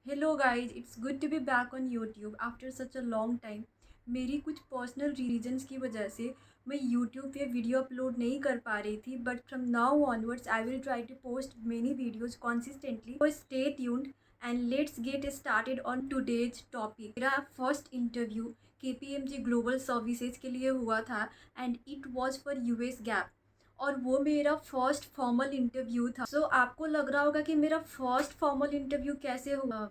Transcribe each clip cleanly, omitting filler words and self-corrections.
Hello guys, it's good to be back on YouTube after such a long time. मेरी कुछ personal reasons की वजह से मैं यूट्यूब पे वीडियो अपलोड नहीं कर पा रही थी, but from now onwards I will try to post many videos consistently. So stay tuned and let's get started on today's topic. मेरा first interview KPMG global services के लिए हुआ था and it was for US GAAP, और वो मेरा first formal interview था। सो आपको लग रहा होगा कि मेरा फर्स्ट फॉर्मल इंटरव्यू कैसे हुआ,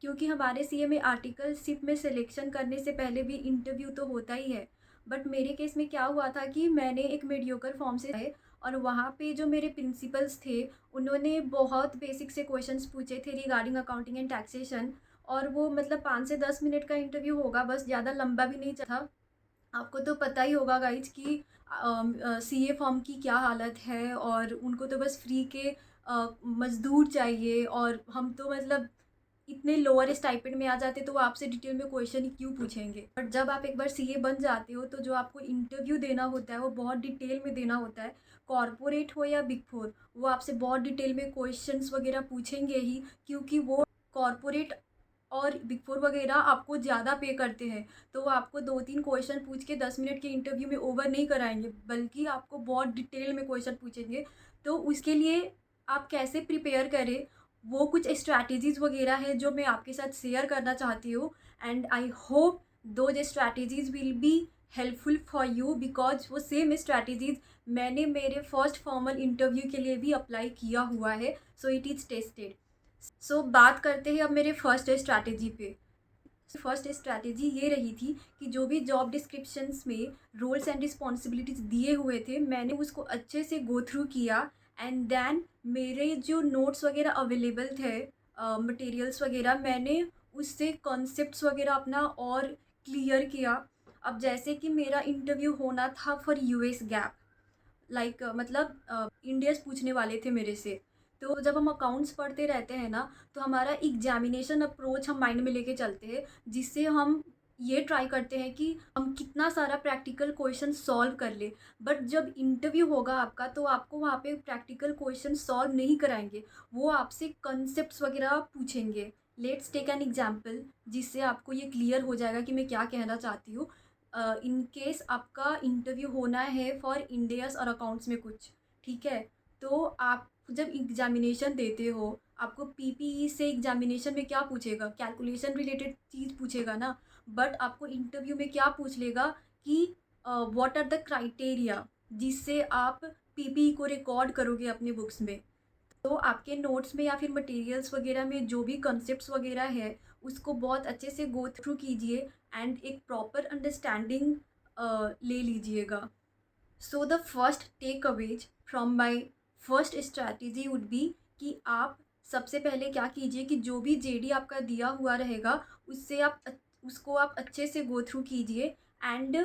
क्योंकि हमारे CA में आर्टिकलशिप में सिलेक्शन करने से पहले भी इंटरव्यू तो होता ही है। बट मेरे केस में क्या हुआ था कि मैंने एक मीडियोकर फॉर्म से आए, और वहाँ पे जो मेरे प्रिंसिपल्स थे उन्होंने बहुत बेसिक से क्वेश्चंस पूछे थे रिगार्डिंग अकाउंटिंग एंड टैक्सेशन। और वो मतलब 5 से 10 मिनट का इंटरव्यू होगा, बस, ज़्यादा लंबा भी नहीं था। आपको तो पता ही होगा गाइज कि CA फॉर्म की क्या हालत है, और उनको तो बस फ्री के मज़दूर चाहिए, और हम तो मतलब इतने लोअर स्टाइपेंड में आ जाते, तो वो आपसे डिटेल में क्वेश्चन ही क्यों पूछेंगे। बट जब आप एक बार CA बन जाते हो तो जो आपको इंटरव्यू देना होता है वो बहुत डिटेल में देना होता है। कॉरपोरेट हो या बिग फोर, वो आपसे बहुत डिटेल में क्वेश्चंस वगैरह पूछेंगे ही, क्योंकि वो कॉरपोरेट और बिग फोर वगैरह आपको ज़्यादा पे करते हैं। तो वो आपको 2-3 क्वेश्चन पूछ के 10 मिनट के इंटरव्यू में ओवर नहीं कराएंगे, बल्कि आपको बहुत डिटेल में क्वेश्चन पूछेंगे। तो उसके लिए आप कैसे प्रिपेयर करें, वो कुछ स्ट्रैटेजीज़ वगैरह है जो मैं आपके साथ शेयर करना चाहती हूँ। And I hope those strategies will be helpful for you, because वो सेम स्ट्रैटेजीज़ मैंने मेरे फर्स्ट फॉर्मल इंटरव्यू के लिए भी अप्लाई किया हुआ है। So it is tested. So बात करते हैं अब मेरे फर्स्ट स्ट्रैटेजी पे। फर्स्ट स्ट्रैटेजी ये रही थी कि जो भी जॉब डिस्क्रिप्शंस में रोल्स एंड रिस्पॉन्सिबिलिटीज़ दिए हुए थे, मैंने उसको अच्छे से गो थ्रू किया। एंड देन मेरे जो नोट्स वगैरह अवेलेबल थे, मटेरियल्स वगैरह, मैंने उससे कॉन्सेप्ट्स वगैरह अपना और क्लियर किया। अब जैसे कि मेरा इंटरव्यू होना था फॉर US गैप, लाइक मतलब इंडियस पूछने वाले थे मेरे से। तो जब हम अकाउंट्स पढ़ते रहते हैं ना, तो हमारा एग्जामिनेशन अप्रोच हम माइंड में लेके चलते हैं, जिससे हम ये ट्राई करते हैं कि हम कितना सारा प्रैक्टिकल क्वेश्चन सॉल्व कर ले। बट जब इंटरव्यू होगा आपका, तो आपको वहाँ पे प्रैक्टिकल क्वेश्चन सॉल्व नहीं कराएंगे, वो आपसे कंसेप्ट वगैरह पूछेंगे। लेट्स टेक एन एग्जाम्पल, जिससे आपको ये क्लियर हो जाएगा कि मैं क्या कहना चाहती हूँ। इन केस आपका इंटरव्यू होना है फॉर इंडियस और अकाउंट्स में कुछ, ठीक है। तो आप जब एग्जामिनेशन देते हो, आपको PPE से एग्जामिनेशन में क्या पूछेगा, कैलकुलेशन रिलेटेड चीज़ पूछेगा ना। बट आपको इंटरव्यू में क्या पूछ लेगा कि व्हाट आर द क्राइटेरिया, जिससे आप PPE को रिकॉर्ड करोगे अपने बुक्स में। तो आपके नोट्स में या फिर मटेरियल्स वगैरह में जो भी कॉन्सेप्ट्स वगैरह है, उसको बहुत अच्छे से गो थ्रू कीजिए एंड एक प्रॉपर अंडरस्टैंडिंग ले लीजिएगा। So the first takeaways from my first strategy would be कि आप सबसे पहले क्या कीजिए कि जो भी JD आपका दिया हुआ रहेगा, उससे उसको आप अच्छे से गो थ्रू कीजिए। एंड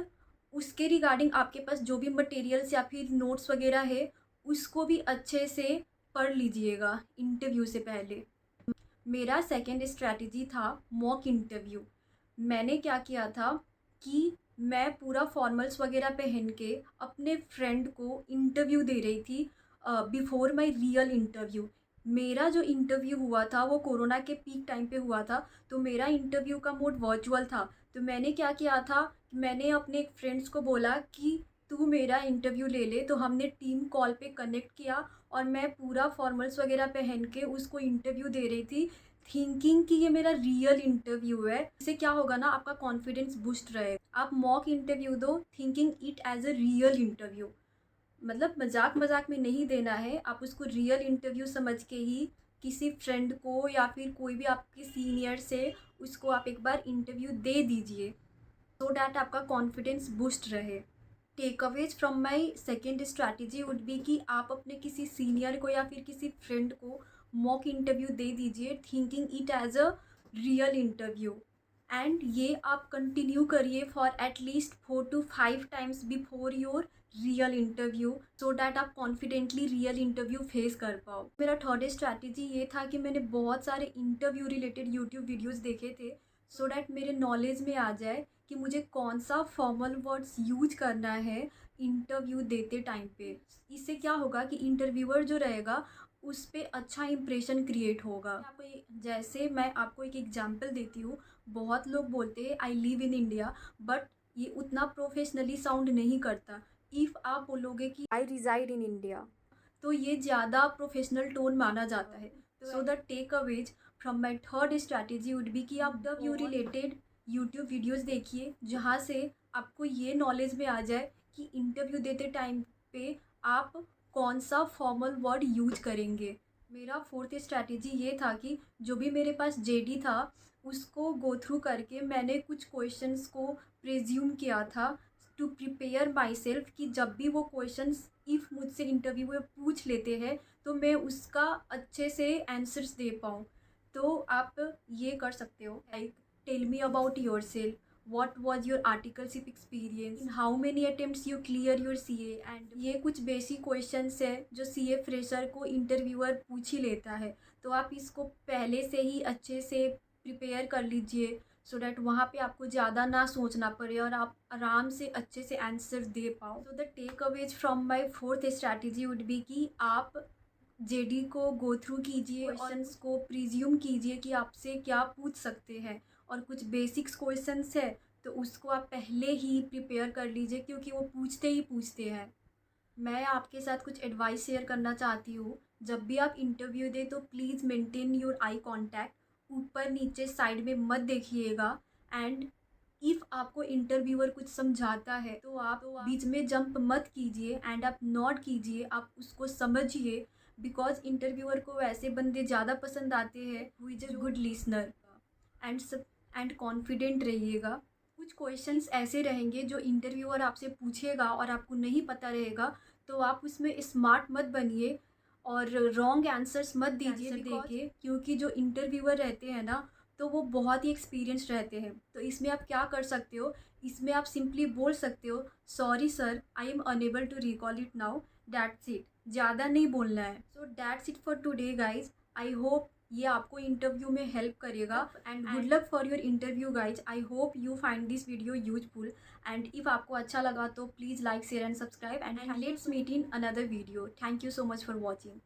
उसके रिगार्डिंग आपके पास जो भी मटेरियल्स या फिर नोट्स वगैरह है, उसको भी अच्छे से पढ़ लीजिएगा इंटरव्यू से पहले। मेरा सेकंड स्ट्रैटेजी था मॉक इंटरव्यू। मैंने क्या किया था कि मैं पूरा फॉर्मल्स वगैरह पहन के अपने फ्रेंड को इंटरव्यू दे रही थी बिफोर माय रियल इंटरव्यू। मेरा जो इंटरव्यू हुआ था वो कोरोना के पीक टाइम पे हुआ था, तो मेरा इंटरव्यू का मोड वर्चुअल था। तो मैंने क्या किया था, मैंने अपने फ्रेंड्स को बोला कि तू मेरा इंटरव्यू ले ले। तो हमने टीम कॉल पे कनेक्ट किया, और मैं पूरा फॉर्मल्स वगैरह पहन के उसको इंटरव्यू दे रही थी, थिंकिंग कि ये मेरा रियल इंटरव्यू है। इससे क्या होगा ना, आपका कॉन्फिडेंस बूस्ट रहेगा। आप मॉक इंटरव्यू दो thinking it as a real interview, मतलब मजाक मजाक में नहीं देना है, आप उसको रियल इंटरव्यू समझ के ही किसी फ्रेंड को या फिर कोई भी आपके सीनियर से उसको आप एक बार इंटरव्यू दे दीजिए, सो डैट आपका कॉन्फिडेंस बूस्ट रहे। Takeaways from my second strategy would be कि आप अपने किसी सीनियर को या फिर किसी फ्रेंड को मॉक इंटरव्यू दे दीजिए thinking it as a real interview. And ये आप कंटिन्यू करिए for at least 4 to 5 times before your real interview, so that आप कॉन्फिडेंटली रियल इंटरव्यू फेस कर पाओ। मेरा थर्ड स्ट्रैटेजी ये था कि मैंने बहुत सारे इंटरव्यू रिलेटेड यूट्यूब वीडियोस देखे थे, सो डैट मेरे नॉलेज में आ जाए कि मुझे कौन सा फॉर्मल वर्ड्स यूज करना है इंटरव्यू देते टाइम पे। इससे क्या होगा कि इंटरव्यूअर जो रहेगा उस पे अच्छा इंप्रेशन क्रिएट होगा। जैसे मैं आपको एक एग्जांपल देती हूँ, बहुत लोग बोलते हैं I live in India, but ये उतना प्रोफेशनली साउंड नहीं करता। इफ़ आप बोलोगे कि आई रिजाइड इन इंडिया, तो ये ज़्यादा प्रोफेशनल टोन माना जाता है। So the takeaways from my third strategy would be कि आप the view related YouTube videos देखिए, जहाँ से आपको ये नॉलेज में आ जाए कि इंटरव्यू देते टाइम पे आप कौन सा फॉर्मल वर्ड यूज करेंगे। मेरा फोर्थ स्ट्रैटेजी ये था कि जो भी मेरे पास जेडी था उसको गो थ्रू करके मैंने कुछ क्वेश्चंस को प्रिज्यूम किया था टू प्रिपेयर माई सेल्फ, कि जब भी वो क्वेश्चंस इफ़ मुझसे इंटरव्यू में पूछ लेते हैं तो मैं उसका अच्छे से आंसर्स दे पाऊँ। तो आप ये कर सकते हो, like tell me about yourself, what was your articleship experience, in how many attempts you clear your CA, and ये कुछ बेसिक क्वेश्चंस है जो CA फ्रेशर को इंटरव्यूअर पूछ ही लेता है। तो आप इसको पहले से ही अच्छे से प्रिपेयर कर लीजिए, सो डैट वहाँ पे आपको ज़्यादा ना सोचना पड़े और आप आराम से अच्छे से आंसर दे पाओ। तो the takeaways from my fourth strategy would be कि आप जेडी को गो थ्रू कीजिए, क्वेश्चंस को प्रिज्यूम कीजिए कि आपसे क्या पूछ सकते हैं, और कुछ बेसिक्स क्वेश्चंस है तो उसको आप पहले ही प्रिपेयर कर लीजिए क्योंकि वो पूछते ही पूछते हैं। मैं आपके साथ कुछ एडवाइस शेयर करना चाहती हूँ। जब भी आप इंटरव्यू दें तो please maintain your eye contact, ऊपर नीचे साइड में मत देखिएगा। एंड इफ़ आपको इंटरव्यूअर कुछ समझाता है तो आप बीच में जंप मत कीजिए एंड आप नॉट कीजिए, आप उसको समझिए, बिकॉज इंटरव्यूअर को वैसे बंदे ज़्यादा पसंद आते हैं who is a good listener. And and confident रहिएगा। कुछ क्वेश्चंस ऐसे रहेंगे जो इंटरव्यूअर आपसे पूछेगा और आपको नहीं पता रहेगा, तो आप उसमें स्मार्ट मत बनिए और रॉन्ग आंसर्स मत दीजिए देके, क्योंकि जो इंटरव्यूअर रहते हैं ना तो वो बहुत ही एक्सपीरियंस रहते हैं। तो इसमें आप क्या कर सकते हो, इसमें आप सिंपली बोल सकते हो sorry sir I am unable to recall it now, that's it. ज़्यादा नहीं बोलना है। So that's it for today guys. I hope ये आपको इंटरव्यू में हेल्प करेगा and good luck for your interview guys. I hope you find this video useful, and if आपको अच्छा लगा तो please like share and subscribe, and let's meet in another video. Thank you so much for watching.